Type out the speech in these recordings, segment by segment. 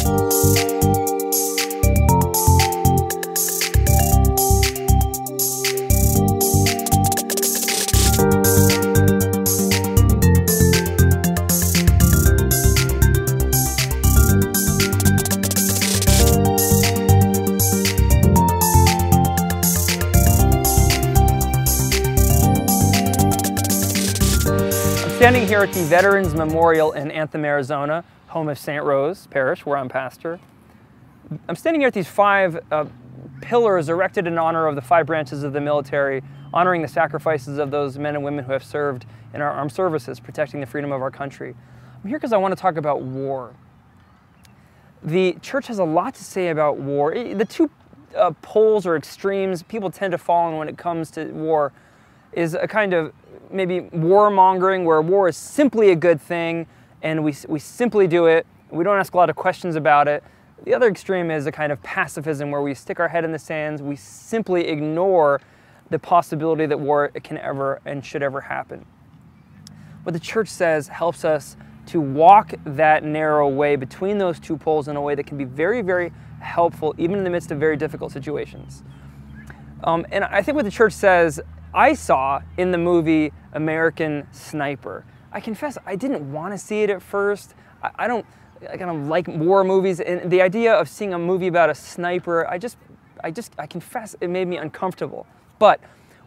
Standing here at the Veterans Memorial in Anthem, Arizona, home of St. Rose Parish, where I'm pastor. I'm standing here at these 5 pillars erected in honor of the 5 branches of the military, honoring the sacrifices of those men and women who have served in our armed services, protecting the freedom of our country. I'm here because I want to talk about war. The church has a lot to say about war. The 2 poles or extremes people tend to fall on when it comes to war is a kind of maybe warmongering, where war is simply a good thing and we simply do it. We don't ask a lot of questions about it. The other extreme is a kind of pacifism where we stick our head in the sands. We simply ignore the possibility that war can ever and should ever happen. What the church says helps us to walk that narrow way between those 2 poles in a way that can be very, very helpful, even in the midst of very difficult situations. And I think what the church says I saw in the movie American Sniper. I confess I didn't want to see it at first. I don't like war movies, and the idea of seeing a movie about a sniper, I confess it made me uncomfortable. But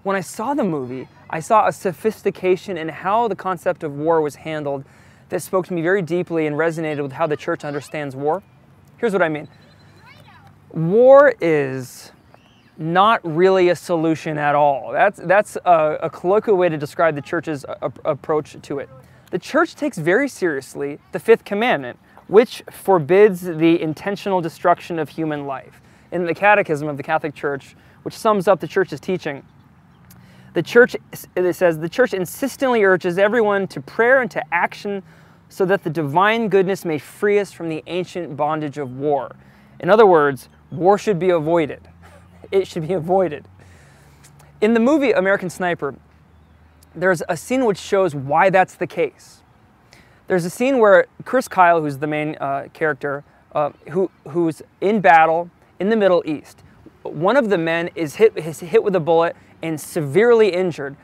when I saw the movie, I saw a sophistication in how the concept of war was handled that spoke to me very deeply and resonated with how the church understands war. Here's what I mean. War is not really a solution at all. That's a colloquial way to describe the church's approach to it. The church takes very seriously the 5th commandment, which forbids the intentional destruction of human life. In the Catechism of the Catholic Church, which sums up the church's teaching, it says, the church insistently urges everyone to prayer and to action so that the divine goodness may free us from the ancient bondage of war. In other words, war should be avoided. It should be avoided. In the movie American Sniper, there's a scene which shows why that's the case. There's a scene where Chris Kyle, who's the main character, who's in battle in the Middle East. One of the men is hit with a bullet and severely injured.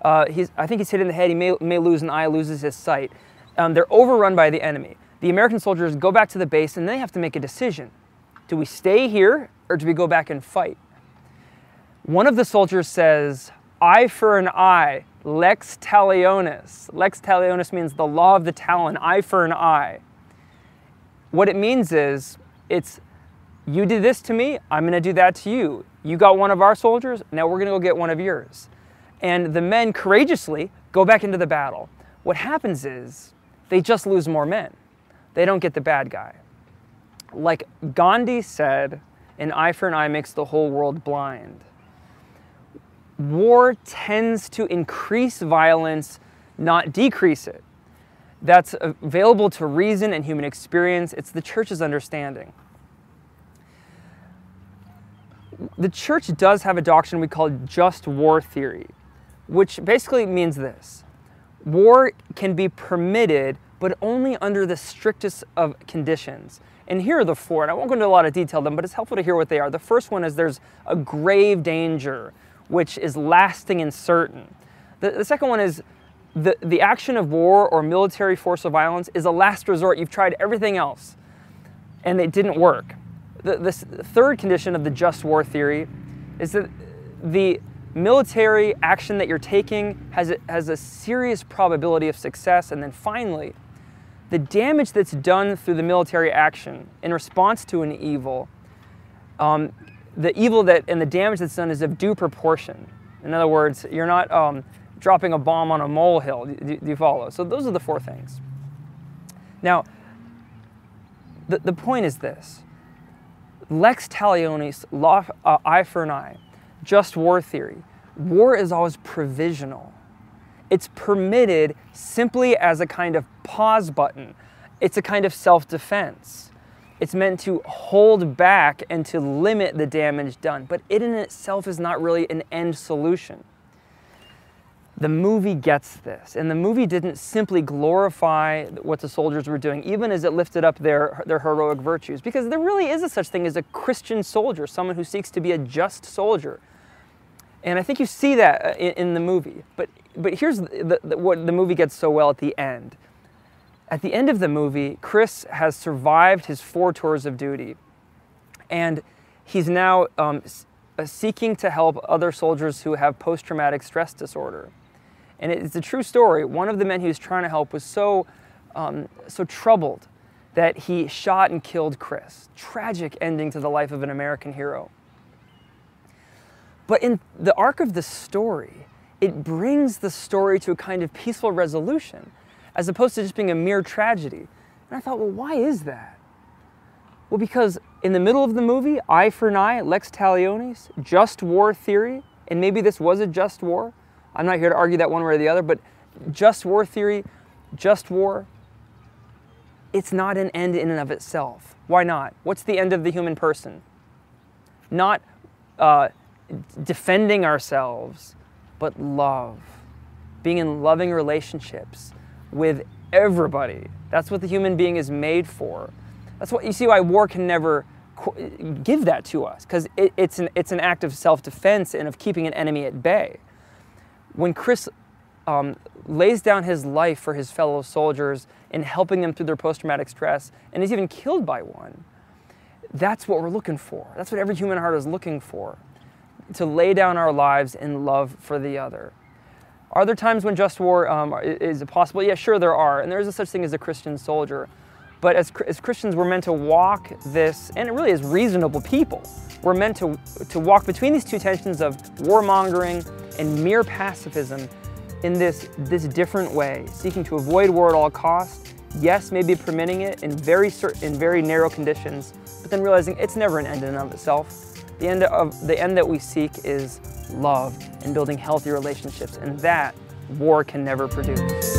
I think he's hit in the head. He may lose an eye, loses his sight. They're overrun by the enemy. The American soldiers go back to the base and they have to make a decision. Do we stay here or do we go back and fight? One of the soldiers says, eye for an eye, lex talionis. Lex talionis means the law of the talon, eye for an eye. What it means is, it's, you did this to me, I'm going to do that to you. You got one of our soldiers, now we're going to go get one of yours. And the men courageously go back into the battle. What happens is, they just lose more men. They don't get the bad guy. Like Gandhi said, an eye for an eye makes the whole world blind. War tends to increase violence, not decrease it. That's available to reason and human experience. It's the church's understanding. The church does have a doctrine we call just war theory, which basically means this. War can be permitted, but only under the strictest of conditions. And here are the 4, and I won't go into a lot of detail of them, but it's helpful to hear what they are. The first one is there's a grave danger, which is lasting and certain. The second one is the action of war or military force of violence is a last resort. You've tried everything else, and it didn't work. The third condition of the just war theory is that the military action that you're taking has a serious probability of success. And then finally, the damage that's done through the military action in response to an evil, the evil and the damage that's done is of due proportion. In other words, you're not dropping a bomb on a molehill. Do you follow? So those are the 4 things. Now, the point is this. Lex talionis, law, eye for an eye, just war theory. War is always provisional. It's permitted simply as a kind of pause button. It's a kind of self-defense. It's meant to hold back and to limit the damage done, but it in itself is not really an end solution. The movie gets this, and the movie didn't simply glorify what the soldiers were doing, even as it lifted up their heroic virtues, because there really is a such thing as a Christian soldier, someone who seeks to be a just soldier. And I think you see that in the movie. But here's what the movie gets so well at the end. At the end of the movie, Chris has survived his 4 tours of duty, and he's now seeking to help other soldiers who have post-traumatic stress disorder. And it's a true story. One of the men he was trying to help was so troubled that he shot and killed Chris. Tragic ending to the life of an American hero. But in the arc of the story, it brings the story to a kind of peaceful resolution, as opposed to just being a mere tragedy. And I thought, well, why is that? Well, because in the middle of the movie, eye for an eye, lex talionis, just war theory, and maybe this was a just war. I'm not here to argue that one way or the other, but just war theory, just war, it's not an end in and of itself. Why not? What's the end of the human person? Not defending ourselves, but love. Being in loving relationships with everybody. That's what the human being is made for. That's what you see why war can never give that to us, because it's an act of self-defense and of keeping an enemy at bay. When Chris lays down his life for his fellow soldiers and helping them through their post-traumatic stress, and is even killed by one, that's what we're looking for. That's what every human heart is looking for, to lay down our lives in love for the other. Are there times when just war is possible? Yeah, sure there are, and there is a such thing as a Christian soldier. But as Christians, we're meant to walk this, and it really is reasonable people. We're meant to walk between these two tensions of warmongering and mere pacifism in this different way, seeking to avoid war at all costs. Yes, maybe permitting it in very narrow conditions, but then realizing it's never an end in and of itself. The end that we seek is love and building healthy relationships, and that war can never produce.